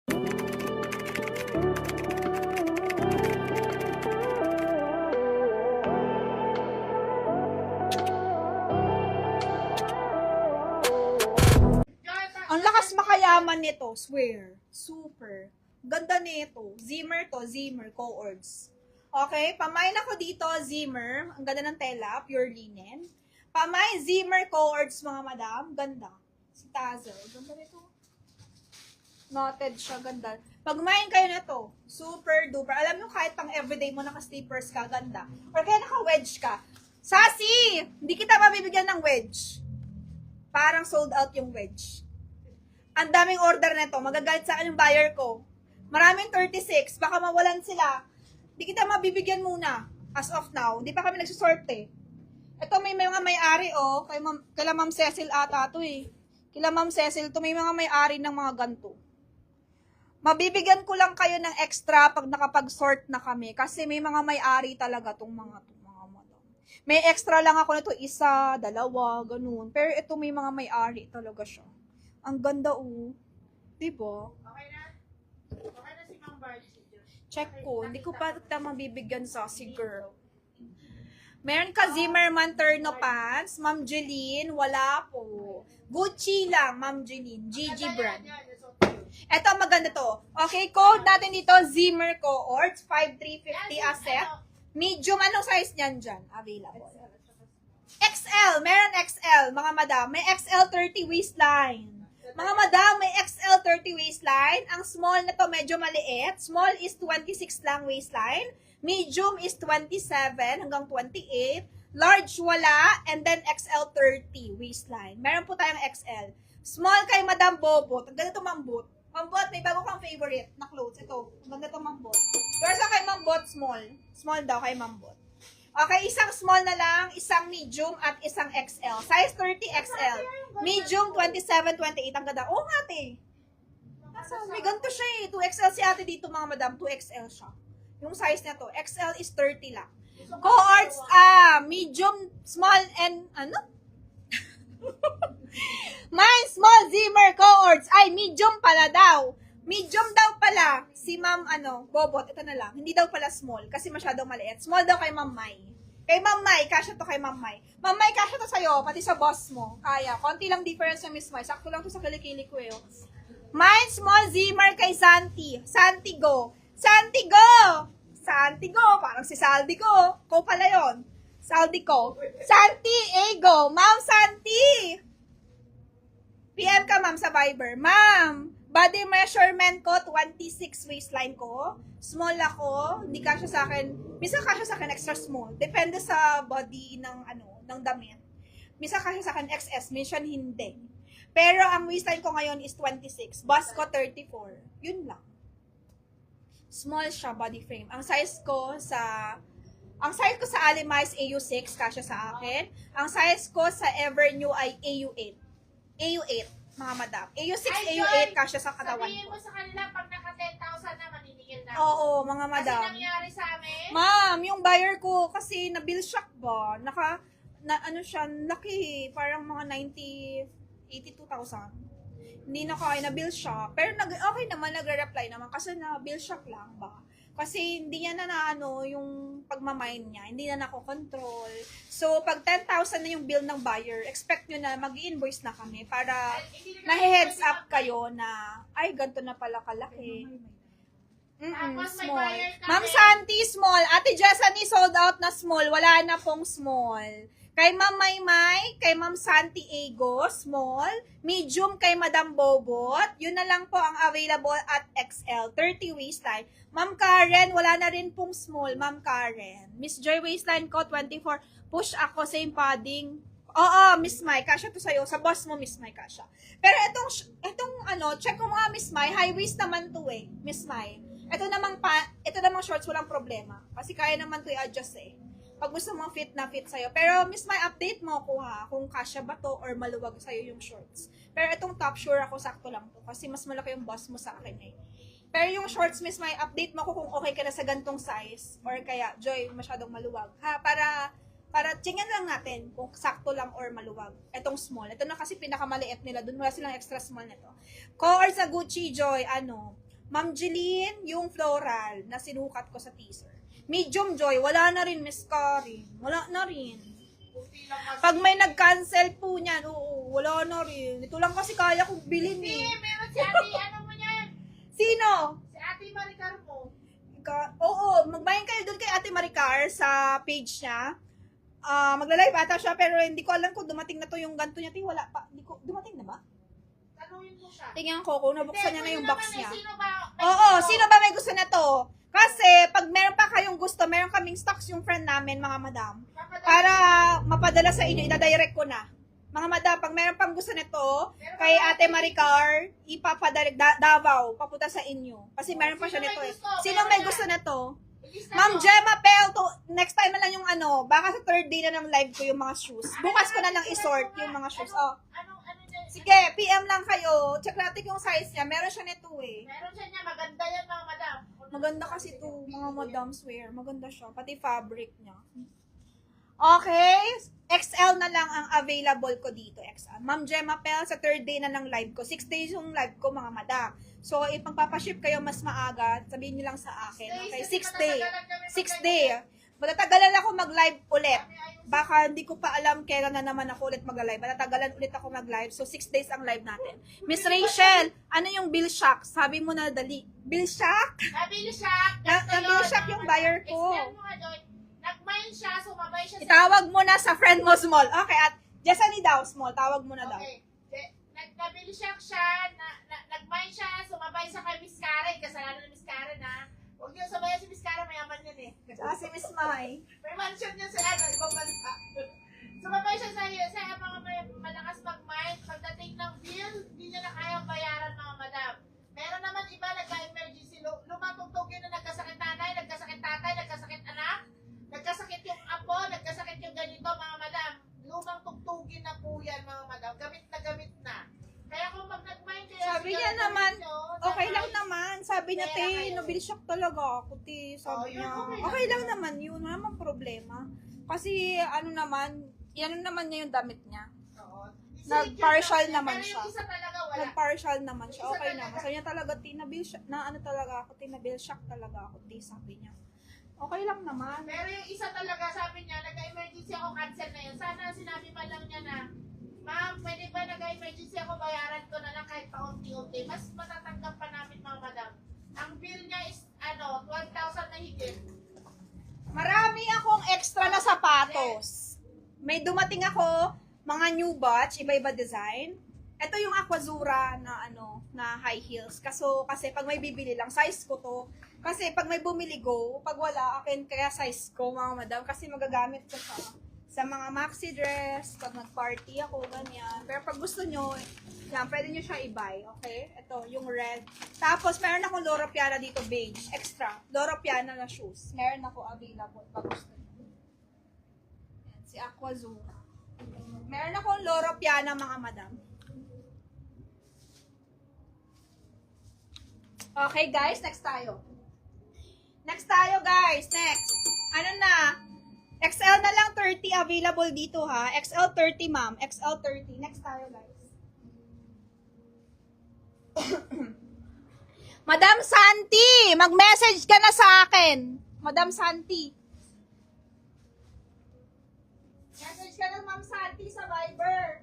Ang lakas makayaman nito, swear. Super. Ganda nito. Zimmer to, Zimmer, Coords. Okay, pamain ako dito, Zimmer. Ang ganda ng tela, pure linen. Pamay, Zimmer, Coords, mga madam. Ganda. Si Tazel. Ganda nito. Noted siya, ganda. Pag main kayo na to, super duper. Alam nyo, kahit pang everyday mo naka-slippers ka, ganda. Or kaya naka-wedge ka. Sassy! Hindi kita mabibigyan ng wedge. Parang sold out yung wedge. Ang daming order nito. Magagalit sa akin yung buyer ko. Maraming 36. Baka mawalan sila. Hindi kita mabibigyan muna. As of now. Hindi pa kami nagsusort eh. Ito may mga may-ari oh. Kila Ma'am Cecil ata to eh. Kila Ma'am Cecil to may mga may-ari ng mga ganto. Mabibigyan ko lang kayo ng extra pag nakapag-sort na kami. Kasi may mga may-ari talaga tong mga madam. May extra lang ako nito. Isa, dalawa, ganun. Pero ito may mga may-ari talaga siya. Ang ganda diba? Okay na? Okay na si Ma'am Bargy. Check ko. Hindi ko pa ito mabibigyan sa si girl. Meron ka Zimmerman Terno pants. Ma'am Jeline, wala po. Gucci lang, Ma'am Jeline. GG brand. Ito, maganda to. Okay, code natin dito, Zimmer Coords, 5350 a set. Medium, anong size niyan dyan? Available. XL, meron XL, mga madam. May XL 30 waistline. Mga madam, may XL 30 waistline. Ang small na to medyo maliit. Small is 26 lang waistline. Medium is 27 hanggang 28. Large wala. And then XL 30 waistline. Meron po tayong XL. Small kay Madam Bobot. Ang ganda to Mambot. Mambot, may bago kang favorite na clothes. Ito, ang ganda to Mambot. Yours lang kay Mambot, small. Small daw kay Mambot. Okay, isang small na lang, isang medium, at isang XL. Size 30 XL. Medium, 27, 28. Ang ganda. Oo nga, ate. May ganito siya eh. 2XL si ate dito, mga madam. 2XL siya. Yung size na to. XL is 30 lang. Coords, medium, small, and ano? Mine, small, Zimmer, Coords. Ay, medium pala daw. Medium daw pala si Ma'am Bobot, ito na lang. Hindi daw pala small kasi masyadong maliit. Small daw kay Ma'am Mai. Kay Ma'am Mai, kasya to kay Ma'am Mai. Ma'am Mai, kasya to sa'yo, pati sa boss mo. Kaya, konti lang difference yung Miss Mai. Sakto lang to sa kilikili ko eh. Mine, small, Zimmer kay Santi. Santi go. Santi go! Santi go! Parang si Saldi ko. Ko pala yon. Saldi ko. Santi, go. Ma'am Santi! PM ka, ma'am, sa Viber. Ma'am, body measurement ko, 26 waistline ko. Small ako, hindi kasya sa akin. Minsan kasya sa akin extra small. Depende sa body ng damit. Minsan kasya sa akin XS, minsan hindi. Pero ang waistline ko ngayon is 26. Bust ko 34. Yun lang. Small siya, body frame. Ang size ko sa Alimais AU6, kasya sa akin. Ang size ko sa Evernew ay AU8. AU8, mga madam. AU6, AU8, kasya sa katawan Sabihin ko. mo sa kanila, pag naka 10,000 na, maniningil na. Oo, mga madam. Kasi nangyari sa amin. Ma'am, yung buyer ko, kasi na-bill shock ba? Siya, laki, parang mga 82,000. Hindi na kaya, na-bill shock. Pero okay naman, nagre-reply naman, kasi na-bill shock lang ba? Kasi hindi niya yung pagmamine niya, hindi na nakokontrol. So, pag 10,000 na yung bill ng buyer, expect nyo na mag-invoice na kami para na-heads up kayo na, ay, ganito na pala kalaki. Small. Ma'am Santi, small. Ate Jessany, sold out na small. Wala na pong small. Kay Ma'am Maymay, kay Ma'am Santi Ego, small. Medium kay Madam Bobot. Yun na lang po ang available at XL. 30 waistline. Ma'am Karen, wala na rin pong small. Ma'am Karen. Miss Joy, waistline ko, 24. Push ako, same padding. Oo, Miss Mai, kasya to sa'yo. Sa boss mo, Miss Mai, kasya. Pero check ko mga Miss Mai, high waist naman to eh, Miss Mai. Ito namang shorts, walang problema. Kasi kaya naman to i-adjust eh. Pag gusto mong fit na fit sa'yo. Pero, Miss Mai, update mo ako ha, kung kasya ba to or maluwag sa'yo yung shorts. Pero itong top, sure ako, sakto lang to. Kasi mas malaki yung boss mo sa akin eh. Pero yung shorts, Miss Mai, update mo ako kung okay ka na sa gantong size. Or kaya, Joy, masyadong maluwag. Ha, para tingnan lang natin kung sakto lang or maluwag. Etong small. Ito na kasi pinakamaliit nila. Doon wala silang extra small nito. Coords sa Gucci, Joy, Ma'am Jeline, yung floral na sinukat ko sa teaser. Medium Joy, wala na rin, Miss Karin. Wala na rin. Puti lang kasi. Pag may nag-cancel po niyan, oo, wala na rin. Ito lang kasi kaya kong bilhin Hindi, eh. meron si ate, ano mo yan? Sino? Si ate Maricar mo. Oo, magbayan kayo doon kay Ate Maricar sa page niya. Magla-live ata siya, pero hindi ko alam kung dumating na to yung ganto niya. Wala pa. Hindi ko, dumating na ba? Tanungin mo siya. Tingnan ko kung nabuksan niya na yung box niya. Sino ba? Oo, sino ba may gusto na to? Kasi, pag meron pa kayong gusto, meron kaming stocks yung friend namin, mga madam. Para mapadala sa inyo, ida-direct ko na. Mga madam, pag meron pang gusto nito, kay Ate Maricar, ipapadala, Davao, papunta sa inyo. Kasi meron pa siya nito eh. Sino may gusto na to? Ma'am Gemma Pel, next time na lang yung ano, baka sa third day na ng live ko yung mga shoes. Bukas ko na lang isort yung mga shoes. Oh. Ano niya? Sige, PM lang kayo. Check natin yung size niya. Meron siya nito eh. Meron siya niya, maganda yan mga madam. Maganda kasi to mga madam's wear. Maganda siya. Pati fabric niya. Okay. XL na lang ang available ko dito. XL. Ma'am Gemma Pel, sa third day na ng live ko. 6 days yung live ko, mga madam. So, if magpapaship kayo mas maaga, sabihin niyo lang sa akin. Okay? 6 day. 6 day. Matatagalan ako mag-live ulit. Baka hindi ko pa alam kailan na naman ako ulit mag-live. Matatagalan ulit ako mag-live. So, 6 days ang live natin. Miss Rachel, ano yung bill shock? Sabi mo na dali. Bill shock? Nabili siya. Na-bill shock yung buyer ko. Extend mo nga doon. Nag-mine siya, sumabay siya sa... Itawag mo na sa friend mo small. Okay, at Jessany daw, small. Tawag mo na daw. Okay. Nabili siya, nag-mine siya, sumabay sa kay Miss Karen. Kasalanan ni Miss Karen, ha? Huwag niyo sabayan si Miss Karen, mayaman yun eh. Si Miss Mai. May mansion niya sa ano, ibang bansa. Sumabay siya sa mga malakas mag-mine. Pagdating ng bill, hindi niya na kayang bayaran, mga madam. Meron naman iba, nagka-emergency. Lumatugtog yun na nagkasakit nanay, nagkasakit tatay, nagkasakit anak. Nagkasakit yung apo, nagkasakit yung ganito, mga madam. Lumang tugtugin na po yan, mga madam. Gamit na. Kaya kung pag nag-mind kayo... Sabi niya naman, okay lang naman. Sabi niya, te, nabil shock talaga ako, te. Sabi niya, okay lang naman yun. Wala namang problema. Kasi, ano naman niya yung damit niya. Nag-partial naman siya. Pero yung isa talaga wala. Nag-partial naman siya. Okay naman. Sabi niya talaga, te, nabil shock, na ano talaga ako, te, nabil shock talaga ako, te, sabi niya. Okay lang naman. Pero yung isa talaga, sabi niya, nag-emergency ako, cancel na yun. Sana sinabi pa lang niya na, ma'am, pwede ba nag-emergency ako, bayaran ko na lang kahit paunti-unti. Mas matatanggap pa namin, mga madam. Ang bill niya is, 12,000 na higit. Marami akong extra na sapatos. May dumating ako, mga new batch, iba-iba design. Ito yung Aquazura na na high heels. Kasi pag may bibili lang, size ko to. Kasi pag may bumili go, pag wala, akin kaya size ko, mga madam. Kasi magagamit ko sa mga maxi dress, pag nag-party ako, ganyan. Pero pag gusto nyo, yan, pwede nyo siya i-buy, okay? Ito, yung red. Tapos, meron akong Loro Piana dito, beige, extra. Loro Piana na shoes. Meron ako available, pag gusto nyo. Yan, si Aquazura. Meron akong Loro Piana, mga madam. Okay, guys, next tayo. Next tayo, guys. Next. Ano na? XL na lang 30 available dito, ha? XL 30, ma'am. XL 30. Next tayo, guys. Madam Santi, mag-message ka na sa akin. Madam Santi. Message ka na, Ma'am Santi, sa Viber.